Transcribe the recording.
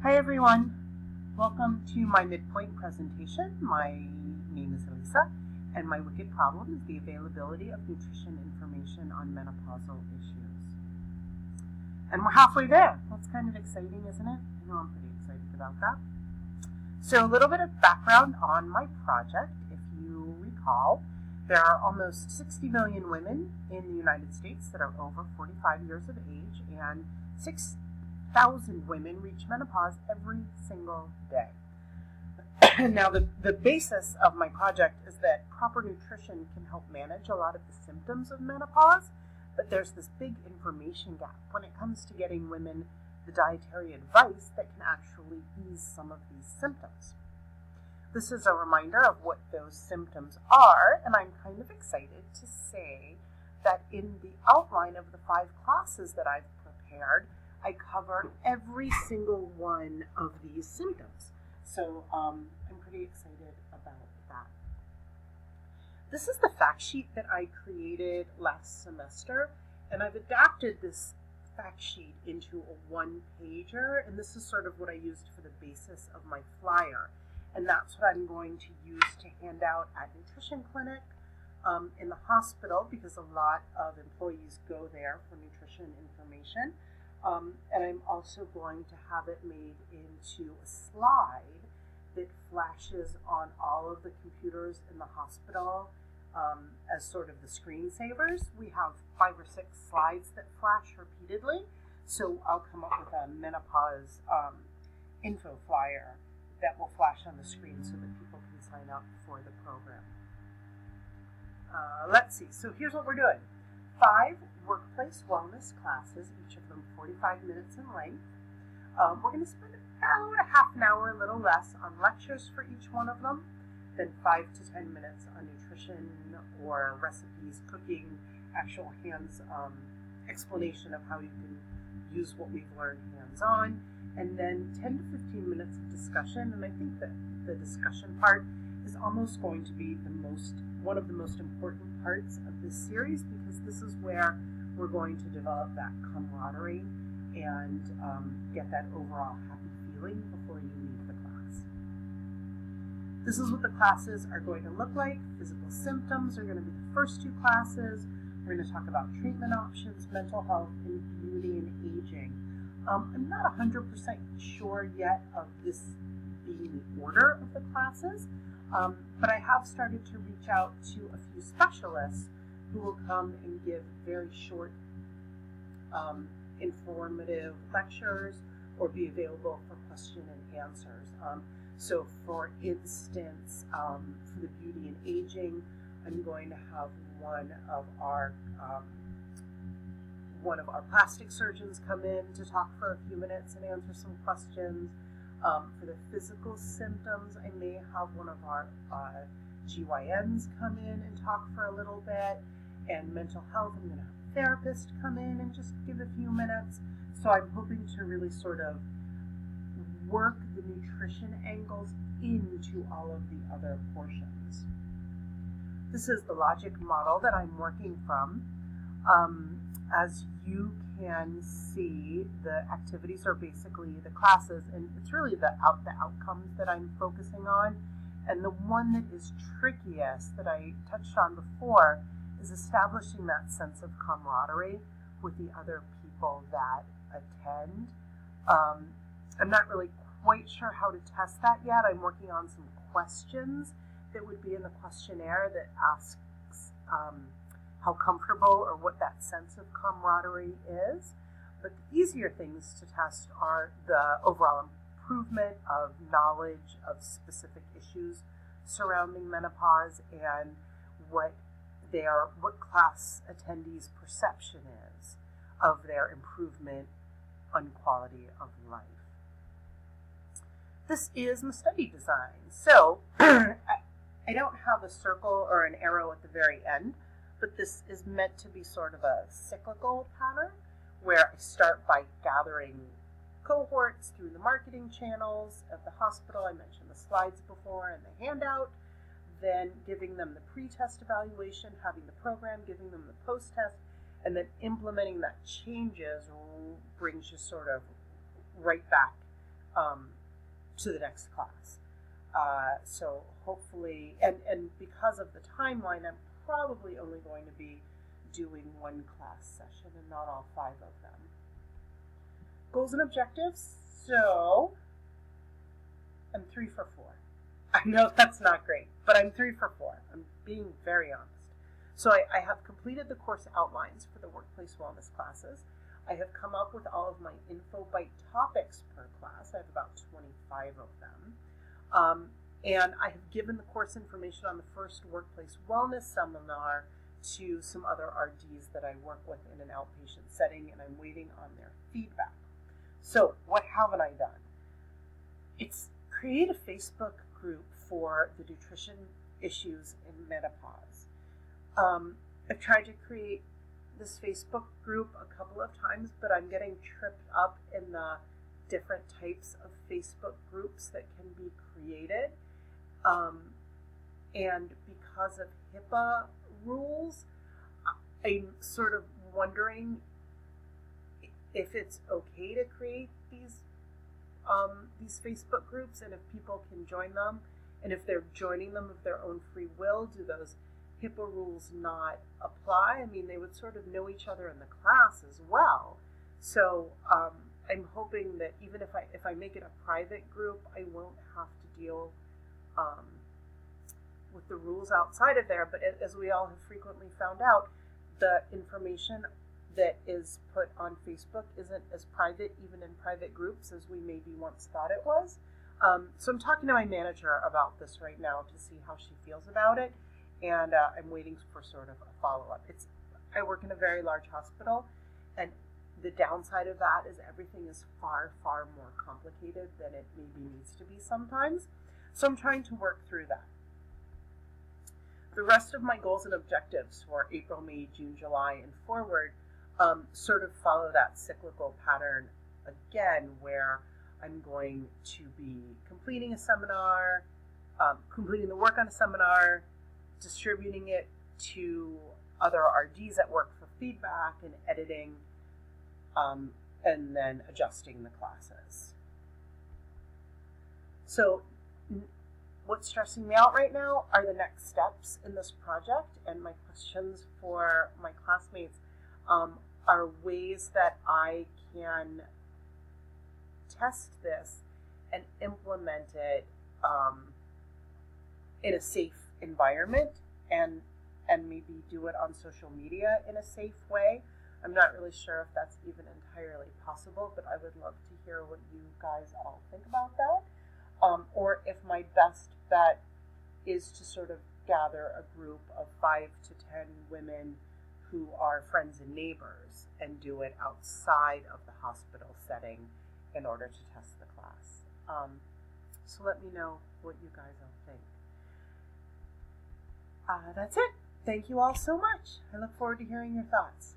Hi everyone, welcome to my midpoint presentation. My name is Elisa and my wicked problem is the availability of nutrition information on menopausal issues. And we're halfway there. That's kind of exciting, isn't it? I know I'm pretty excited about that. So a little bit of background on my project. If you recall, there are almost 60 million women in the United States that are over 45 years of age, and 6,000 women reach menopause every single day. Now, the basis of my project is that proper nutrition can help manage a lot of the symptoms of menopause, but there's this big information gap when it comes to getting women the dietary advice that can actually ease some of these symptoms. This is a reminder of what those symptoms are, and I'm kind of excited to say that in the outline of the 5 classes that I've prepared, I cover every single one of these symptoms. So I'm pretty excited about that. This is the fact sheet that I created last semester, and I've adapted this fact sheet into a 1-pager, and this is sort of what I used for the basis of my flyer. And that's what I'm going to use to hand out at Nutrition Clinic in the hospital, because a lot of employees go there for nutrition information. And I'm also going to have it made into a slide that flashes on all of the computers in the hospital as sort of the screensavers. We have 5 or 6 slides that flash repeatedly, so I'll come up with a menopause info flyer that will flash on the screen so that people can sign up for the program. Let's see, so here's what we're doing. 5 workplace wellness classes, each of them 45 minutes in length. We're going to spend about a half an hour, a little less, on lectures for each one of them, then 5 to 10 minutes on nutrition or recipes, cooking, actual hands explanation of how you can use what we've learned hands-on, and then 10 to 15 minutes of discussion. And I think that the discussion part is almost going to be one of the most important parts of this series, because this is where we're going to develop that camaraderie and get that overall happy feeling before you leave the class. This is what the classes are going to look like. Physical symptoms are going to be the first 2 classes. We're going to talk about treatment options, mental health, and beauty and aging. I'm not 100% sure yet of this being the order of the classes, but I have started to reach out to a few specialists who will come and give very short, informative lectures or be available for question and answers. So for instance, for the beauty and aging, I'm going to have one of our plastic surgeons come in to talk for a few minutes and answer some questions. For the physical symptoms, I may have one of our GYNs come in and talk for a little bit. And mental health, I'm going to have a therapist come in and just give a few minutes. So I'm hoping to really sort of work the nutrition angles into all of the other portions. This is the logic model that I'm working from. As you can see, the activities are basically the classes, and it's really the outcomes that I'm focusing on. And the one that is trickiest that I touched on before is establishing that sense of camaraderie with the other people that attend. I'm not really quite sure how to test that yet. I'm working on some questions that would be in the questionnaire that asks how comfortable or what that sense of camaraderie is. But the easier things to test are the overall improvement of knowledge of specific issues surrounding menopause and what class attendees' perception is of their improvement on quality of life. This is my study design. So I don't have a circle or an arrow at the very end, but this is meant to be sort of a cyclical pattern where I start by gathering cohorts through the marketing channels of the hospital. I mentioned the slides before and the handout. Then giving them the pre-test evaluation, having the program, giving them the post-test, and then implementing that changes brings you sort of right back to the next class. So hopefully, and because of the timeline, I'm probably only going to be doing one class session and not all 5 of them. Goals and objectives. So I'm 3 for 4. I know that's not great, but I'm 3 for 4. I'm being very honest. So I have completed the course outlines for the workplace wellness classes. I have come up with all of my InfoBite topics per class. I have about 25 of them. And I have given the course information on the first workplace wellness seminar to some other RDs that I work with in an outpatient setting, and I'm waiting on their feedback. So what haven't I done? It's create a Facebook group for the nutrition issues in menopause. I've tried to create this Facebook group a couple of times, but I'm getting tripped up in the different types of Facebook groups that can be created. And because of HIPAA rules, I'm sort of wondering if it's okay to create these Facebook groups, and if people can join them, and if they're joining them of their own free will, do those HIPAA rules not apply? I mean, they would sort of know each other in the class as well. So I'm hoping that even if I make it a private group, I won't have to deal with the rules outside of there. But as we all have frequently found out, the information that is put on Facebook isn't as private, even in private groups, as we maybe once thought it was. So I'm talking to my manager about this right now to see how she feels about it, and I'm waiting for sort of a follow-up. I work in a very large hospital, and the downside of that is everything is far, far more complicated than it maybe needs to be sometimes. So I'm trying to work through that. The rest of my goals and objectives for April, May, June, July, and forward sort of follow that cyclical pattern again, where I'm going to be completing a seminar, completing the work on a seminar, distributing it to other RDs at work for feedback and editing, and then adjusting the classes. So what's stressing me out right now are the next steps in this project, and my questions for my classmates are ways that I can test this and implement it in a safe environment, and maybe do it on social media in a safe way. I'm not really sure if that's even entirely possible, but I would love to hear what you guys all think about that. Or if my best bet is to sort of gather a group of 5 to 10 women who are friends and neighbors and do it outside of the hospital setting in order to test the class. So let me know what you guys all think. That's it. Thank you all so much. I look forward to hearing your thoughts.